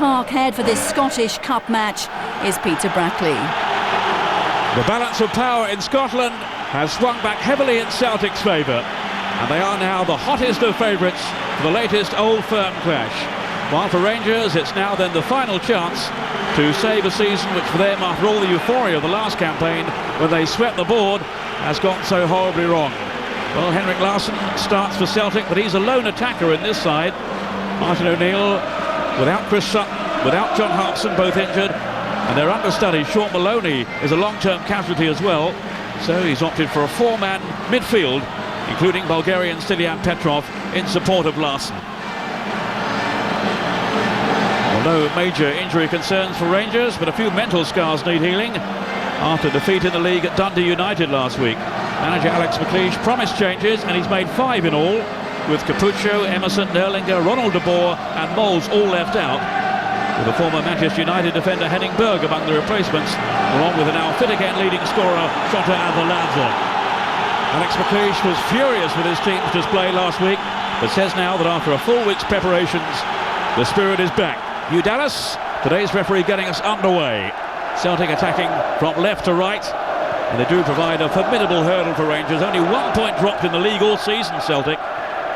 Parkhead for this Scottish Cup match is Peter Brackley. The balance of power in Scotland has swung back heavily in Celtic's favour, and they are now the hottest of favourites for the latest Old Firm clash. While for Rangers, it's now then the final chance to save a season which for them, after all the euphoria of the last campaign when they swept the board, has gone so horribly wrong. Well, Henrik Larsson starts for Celtic, but he's a lone attacker in this side. Martin O'Neill, without Chris Sutton, without John Hartson, both injured, and their understudy, Sean Maloney, is a long-term casualty as well. So he's opted for a four-man midfield, including Bulgarian Stilian Petrov, in support of Larsson. Well, no major injury concerns for Rangers, but a few mental scars need healing after defeat in the league at Dundee United last week. Manager Alex McLeish promised changes, and he's made 5 in all, with Capuccio, Emerson, Nerlinger, Ronald de Boer and Moles all left out, with the former Manchester United defender Henning Berg among the replacements, along with the now fit-again leading scorer Shota Avaladze. Alex McLeish was furious with his team's display last week, but says now that after a full week's preparations, the spirit is back. Hugh Dallas, today's referee, getting us underway. Celtic attacking from left to right, and they do provide a formidable hurdle for Rangers. Only 1 point dropped in the league all season, Celtic.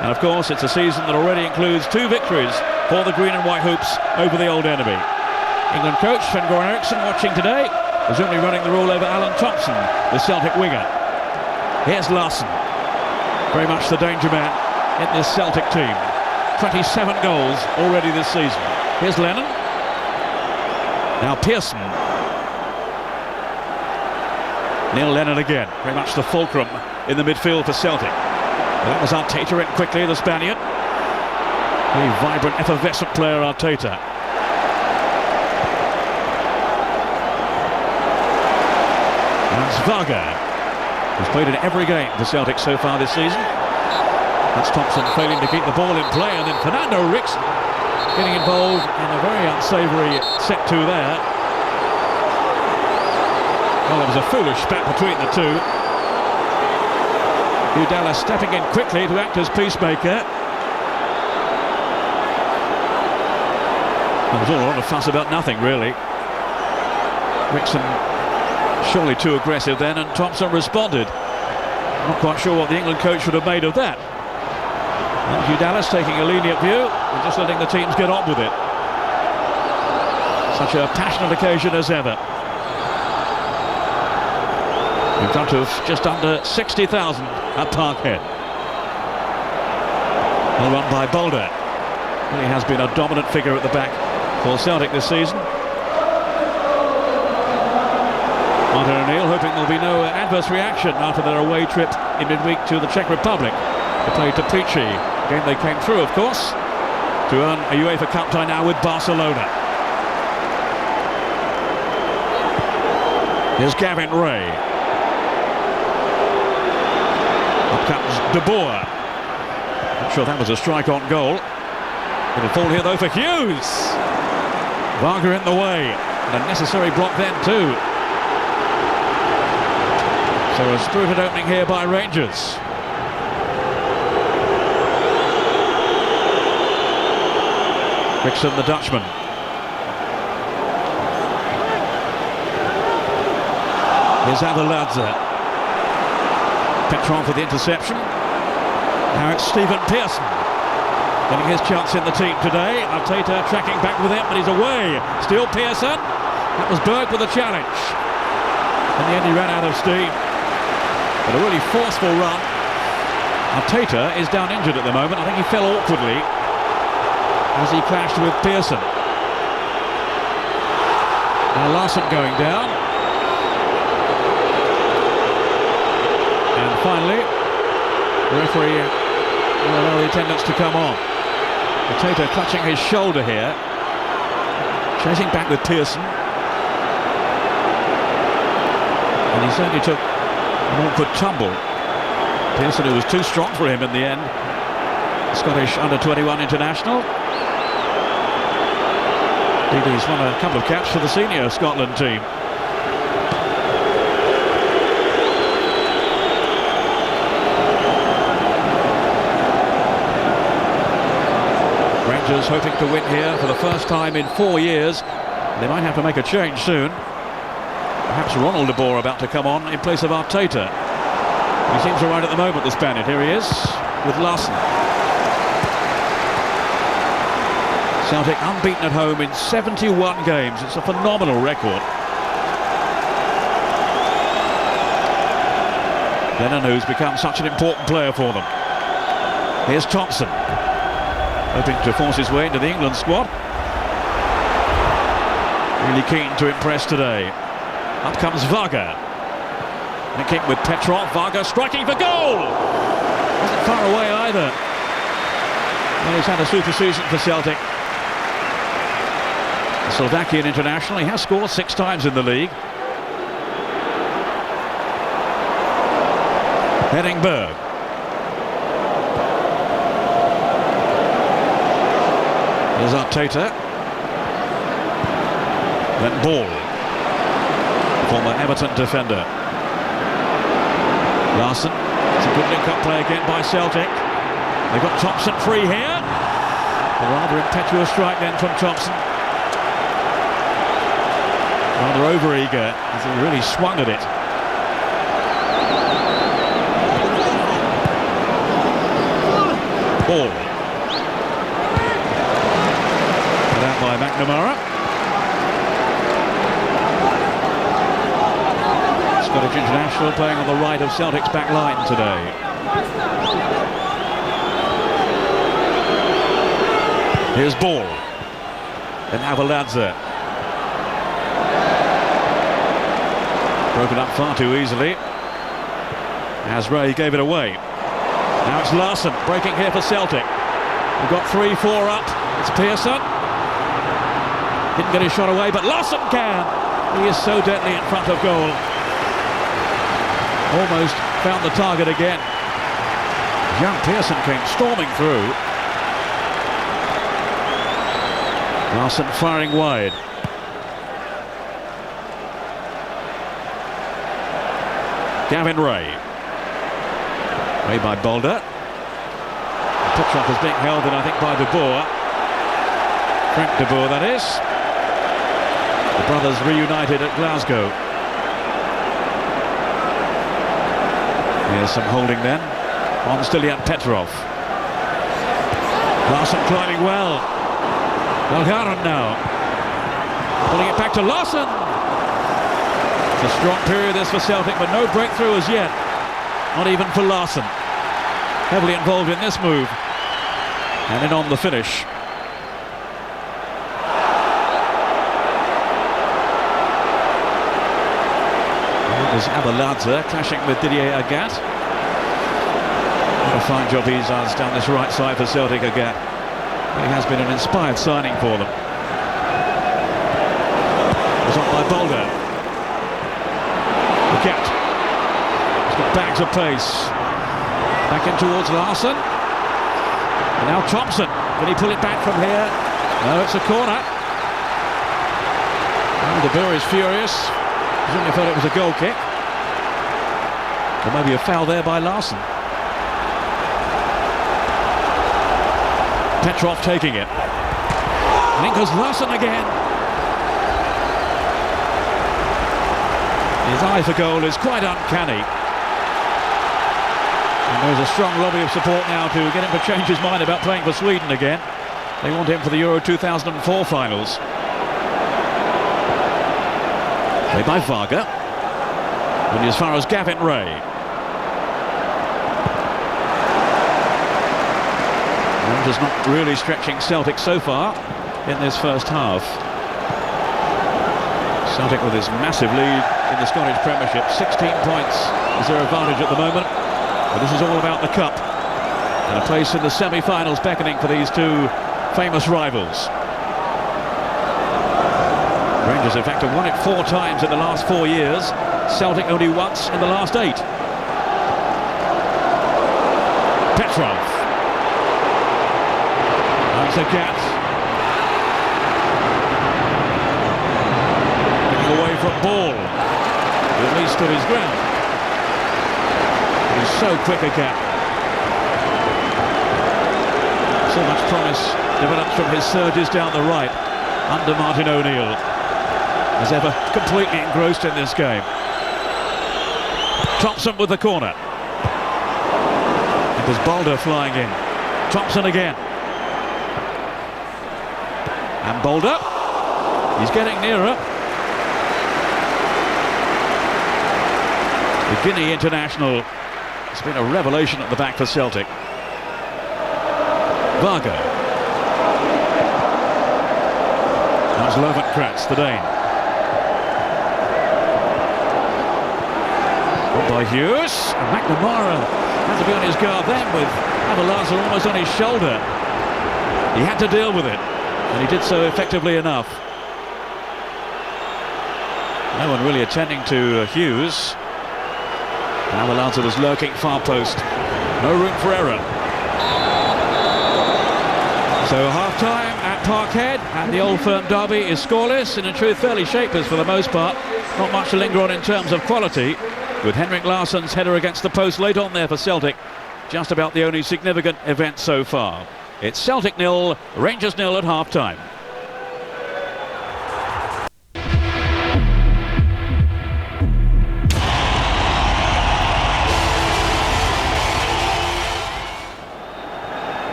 And of course, it's a season that already includes 2 victories for the green and white hoops over the old enemy. England coach Sven-Goran Eriksson watching today, presumably running the rule over Alan Thompson, the Celtic winger. Here's Larsson, very much the danger man in this Celtic team. 27 goals already this season. Here's Lennon. Now Pearson. Neil Lennon again, very much the fulcrum in the midfield for Celtic. Well, that was Arteta in quickly, the Spaniard. A vibrant, effervescent player, Arteta. That's Varga, who's played in every game for Celtic so far this season. That's Thompson failing to keep the ball in play, and then Fernando Rickson getting involved in a very unsavoury set-to there. Well, there was a foolish spat between the two. Hugh Dallas stepping in quickly to act as peacemaker. There was all a lot of fuss about nothing, really. Rickson surely too aggressive then, and Thompson responded. Not quite sure what the England coach would have made of that. And Hugh Dallas taking a lenient view and just letting the teams get on with it. Such a passionate occasion as ever. In front of just under 60,000 at Parkhead. Well run by Boulder. He has been a dominant figure at the back for Celtic this season. Martin O'Neill hoping there'll be no adverse reaction after their away trip in midweek to the Czech Republic. They played Teplice, a game they came through, of course, to earn a UEFA Cup tie now with Barcelona. Here's Gavin Ray. Up comes De Boer. Not sure that was a strike on goal. It'll fall here though for Hughes. Varga in the way. And a necessary block then too. So a spirited opening here by Rangers. Rickson, the Dutchman. Here's Avaladze. Petrov with the interception. Now it's Stephen Pearson getting his chance in the team today. Arteta tracking back with him, but he's away. Still Pearson. That was Berg with a challenge. In the end he ran out of steam. But a really forceful run. Arteta is down injured at the moment. I think he fell awkwardly as he clashed with Pearson. Now Larsson going down. And finally, the referee will allow the attendants to come on. Arteta clutching his shoulder here. Chasing back with Pearson. And he certainly took an awkward tumble. Pearson, who was too strong for him in the end. Scottish under-21 international. Indeed, he's won a couple of caps for the senior Scotland team. Rangers Rangers hoping to win here for the first time in 4 years. They might have to make a change soon. Perhaps Ronald de Boer about to come on in place of Arteta. He seems all right at the moment, the Spaniard. Here he is with Larson. Celtic unbeaten at home in 71 games. It's a phenomenal record. Lennon, who's become such an important player for them. Here's Thompson, hoping to force his way into the England squad. Really keen to impress today. Up comes Varga. Linking with Petrov. Varga striking for goal! Wasn't far away either. Well, he's had a super season for Celtic. The Slovakian international. He has scored 6 times in the league. Henningberg. There's Arteta. Then Ball, former Everton defender. Larson. It's a good link-up play again by Celtic. They've got Thompson free here. A rather impetuous strike then from Thompson. Rather over-eager as he really swung at it. Ball. Put out by McNamara. Scottish international playing on the right of Celtic's back line today. Here's Ball. Then Avaladze. Broken up far too easily, as Ray gave it away. Now it's Larson breaking here for Celtic. We've got 3-4 up. It's Pearson. Didn't get his shot away, but Larson can. He is so deadly in front of goal. Almost found the target again. Young Pearson came storming through. Larson firing wide. Gavin Ray. Ray by Boulder. Petrov is being held in, I think, by de Boer. Frank de Boer, that is. The brothers reunited at Glasgow. Here's some holding then on Stilian Petrov. Larson climbing well. Belgaran now. Pulling it back to Larson. It's a strong period this for Celtic, but no breakthrough as yet. Not even for Larson. Heavily involved in this move. And in on the finish. There's Avaladze clashing with Didier Agat. What a fine job he has down this right side for Celtic, Agat. He has been an inspired signing for them. It's on by Boulder. Agat. He's got bags of pace. Back in towards Larson. And now Thompson. Can he pull it back from here? No, it's a corner. And de Boer is furious. Presumably thought it was a goal kick. Or maybe a foul there by Larson. Petrov taking it. And in goes Larson again. His eye for goal is quite uncanny. And there's a strong lobby of support now to get him to change his mind about playing for Sweden again. They want him for the Euro 2004 finals. Played by Varga. Only as far as Gavin Ray. Rangers not really stretching Celtic so far in this first half. Celtic with his massive lead in the Scottish Premiership. 16 points is their advantage at the moment. But this is all about the Cup. And a place in the semi-finals beckoning for these two famous rivals. Rangers, in fact, have won it 4 times in the last 4 years. Celtic only once in the last 8. Petrov. That's a gap. Getting away from Ball. He at least stood his ground. He's so quick a gap. So much promise develops from his surges down the right under Martin O'Neill. As ever, completely engrossed in this game. Thompson with the corner. It was Balder flying in. Thompson again. And Balder. He's getting nearer. The Guinea international has been a revelation at the back for Celtic. Varga. That was Lovenkratz, the Dane. By Hughes, and McNamara had to be on his guard then with Avalanche almost on his shoulder. He had to deal with it, and he did so effectively enough. No one really attending to Hughes. Avalanche was lurking far post. No room for error. So half-time at Parkhead, and the Old Firm derby is scoreless, and in truth fairly shapeless for the most part. Not much to linger on in terms of quality, with Henrik Larsson's header against the post late on there for Celtic. Just about the only significant event so far. It's Celtic 0, Rangers 0 at half-time.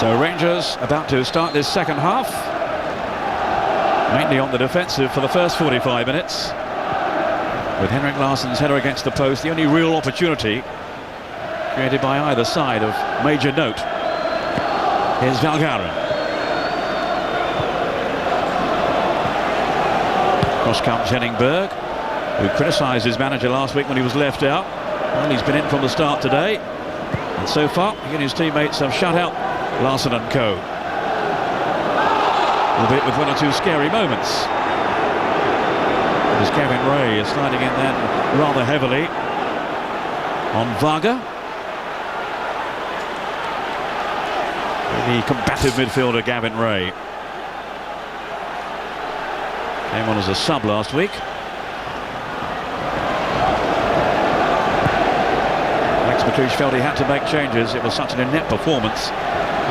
So Rangers about to start this second half. Mainly on the defensive for the first 45 minutes. With Henrik Larsson's header against the post, the only real opportunity created by either side of major note. Here's Valgaeren. Cross comes Henningberg, who criticised his manager last week when he was left out. Well, he's been in from the start today, and so far he and his teammates have shut out Larsson and co. Albeit with one or two scary moments. As Gavin Ray is sliding in then rather heavily on Varga. The combative midfielder Gavin Ray. Came on as a sub last week. Alex McLeish felt he had to make changes. It was such an inept performance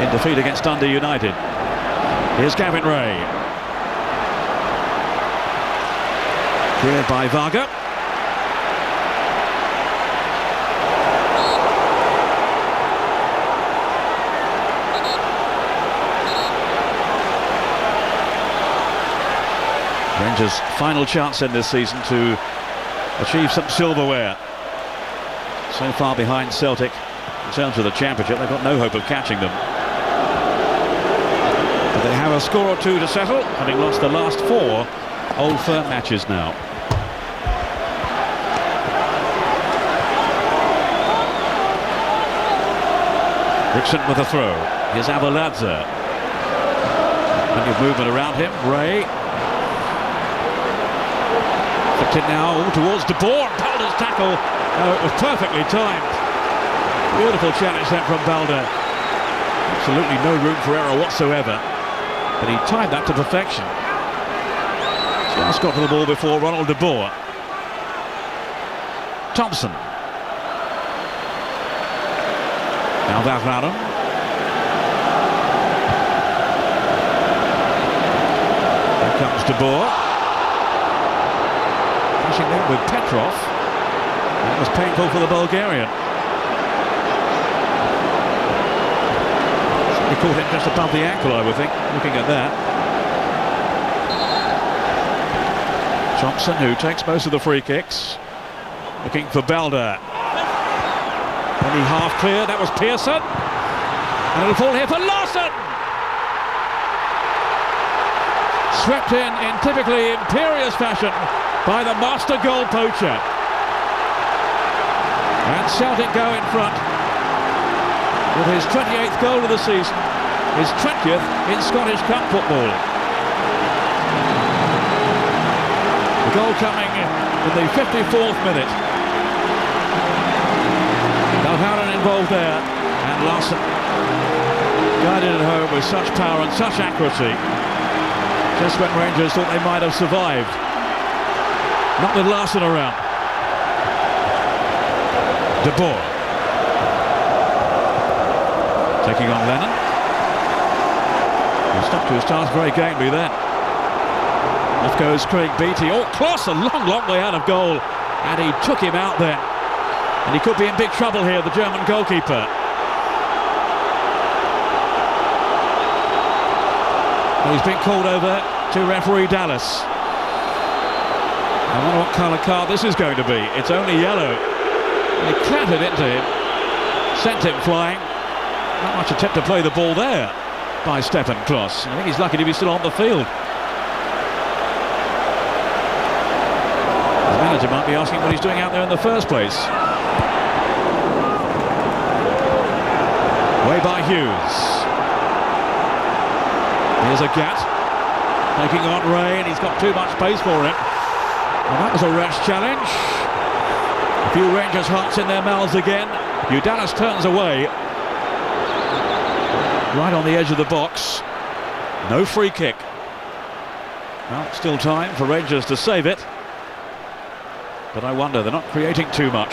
in defeat against Dundee United. Here's Gavin Ray. Cleared by Varga. Rangers' final chance in this season to achieve some silverware. So far behind Celtic in terms of the championship, they've got no hope of catching them. But they have a score or two to settle, having lost the last 4 Old Firm matches now. Rickson with a throw. Here's Avaladze. Plenty of movement around him. Ray. Flicked it now towards De Boer. Balder's tackle. Oh, it was perfectly timed. Beautiful challenge then from Balder. Absolutely no room for error whatsoever. But he timed that to perfection. Just got to the ball before Ronald De Boer. Thompson. Now Valgaeren. Here comes De Boer. Pushing in with Petrov. That was painful for the Bulgarian. He caught him just above the ankle, I would think, looking at that. Thompson, who takes most of the free kicks, looking for Balder. When he half cleared, that was Pearson. And it'll fall here for Larsson! Swept in typically imperious fashion by the master goal poacher. And Celtic go in front with his 28th goal of the season, his 20th in Scottish Cup football. The goal coming in the 54th minute. Valgaeren involved there, and Larsson guided it home with such power and such accuracy. Just when Rangers thought they might have survived. Not with Larsson around. De Boer. Taking on Lennon. He stuck to his task very gamely then. Off goes Craig Beattie. Oh, Kloss, a long way out of goal. And he took him out then. And he could be in big trouble here, the German goalkeeper. Well, he's been called over to referee Dallas. I wonder what colour card this is going to be. It's only yellow. And he clattered into him. Sent him flying. Not much attempt to play the ball there by Stefan Kloss. I think he's lucky to be still on the field. His manager might be asking what he's doing out there in the first place. Way by Hughes. Here's a Gat. Taking on Ray, and he's got too much pace for him. Well, that was a rash challenge. A few Rangers hearts in their mouths again. Dallas turns away. Right on the edge of the box. No free kick. Well, still time for Rangers to save it. But I wonder, they're not creating too much.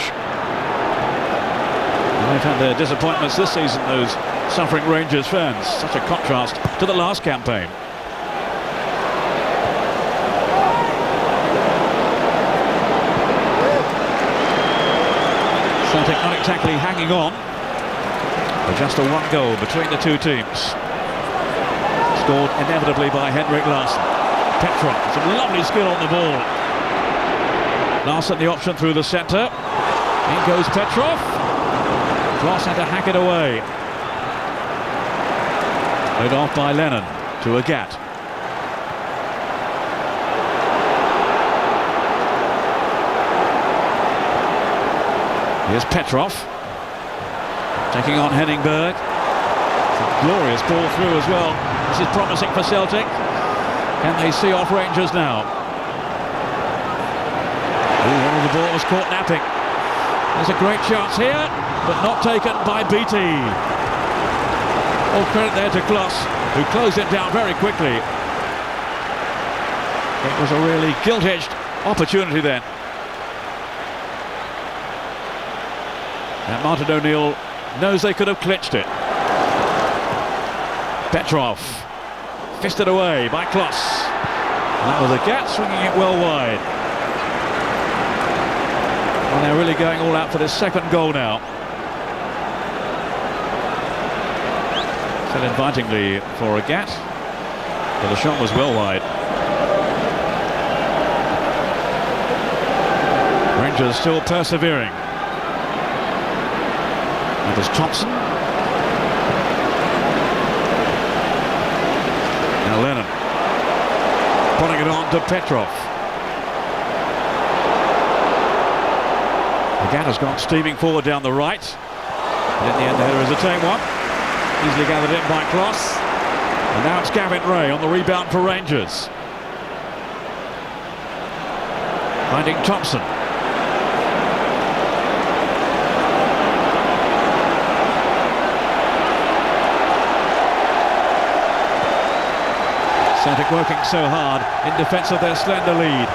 They've had their disappointments this season, those suffering Rangers fans. Such a contrast to the last campaign. Celtic not exactly hanging on. But just a one goal between the two teams. Scored inevitably by Henrik Larsson. Petrov, some lovely skill on the ball. Larsson the option through the centre. In goes Petrov. Kloss had to hack it away. Played off by Lennon to a Gat. Here's Petrov. Taking on Henningberg. Glorious ball through as well. This is promising for Celtic. Can they see off Rangers now? One of the ball was caught napping. There's a great chance here, but not taken by Beattie. All credit there to Kloss, who closed it down very quickly. It was a really gilt-edged opportunity then. And Martin O'Neill knows they could have clinched it. Petrov, fisted away by Kloss. And that was a Gat swinging it well wide. And they're really going all out for this second goal now. Still invitingly for a Gat, but the shot was well wide. Rangers still persevering. That is Thompson. Now Lennon putting it on to Petrov. The Gat has gone steaming forward down the right. And in the end the header is a tame one. Easily gathered in by Kloss. And now it's Gavin Ray on the rebound for Rangers. Finding Thompson. Celtic working so hard in defence of their slender lead.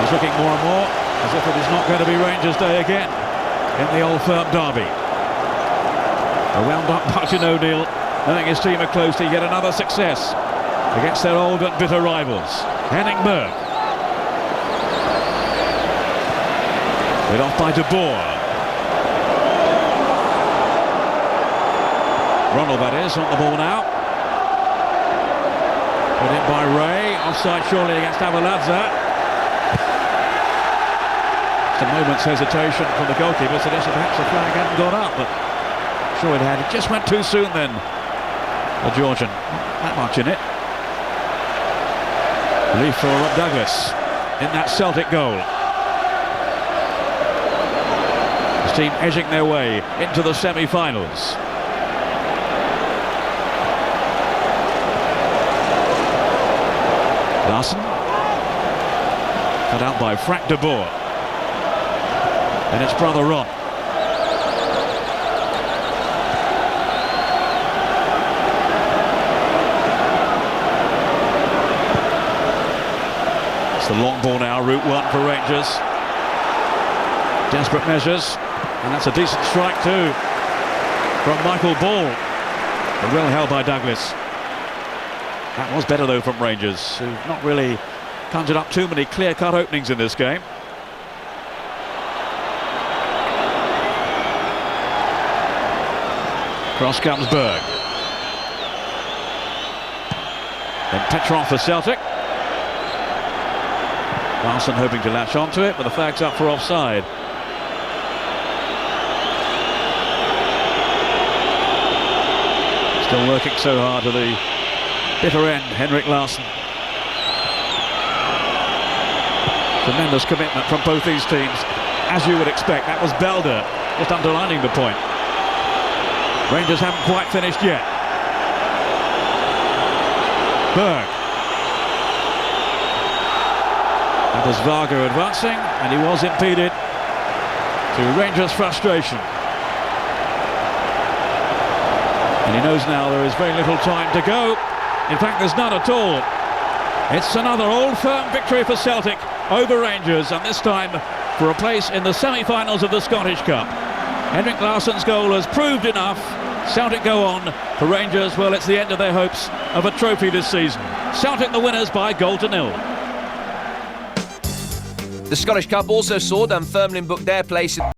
He's looking more and more as if it is not going to be Rangers' day again in the Old Firm derby. A wound up Martin O'Neill, knowing his team are close to yet another success against their old and bitter rivals. Henningberg. Led off by De Boer. Ronald, that is, on the ball now. Put in by Ray. Offside surely against Avaladze. Just a moment's hesitation from the goalkeeper suggested perhaps the flag hadn't gone up, but sure it had. It just went too soon then. The Georgian, not that much in it. Relief for Douglas in that Celtic goal. His team edging their way into the semi-finals. Larsson, cut out by Frank de Boer. And it's brother Ron. It's the long ball now, route one for Rangers. Desperate measures, and that's a decent strike too. from Michael Ball. But well held by Douglas. That was better though from Rangers, who've not really conjured up too many clear-cut openings in this game. Cross comes Berg. Then Petrov for Celtic. Larson hoping to latch onto it, but the flag's up for offside. Still working so hard to the bitter end, Henrik Larsson. Tremendous commitment from both these teams, as you would expect. That was Belder, just underlining the point. Rangers haven't quite finished yet. Berg. That was Varga advancing, and he was impeded to Rangers' frustration. And he knows now there is very little time to go. In fact, there's none at all. It's another old firm victory for Celtic over Rangers, and this time for a place in the semi-finals of the Scottish Cup. Henrik Larsson's goal has proved enough. Celtic go on. For Rangers, well, it's the end of their hopes of a trophy this season. Celtic the winners by 1-0. The Scottish Cup also saw them firmly book their place in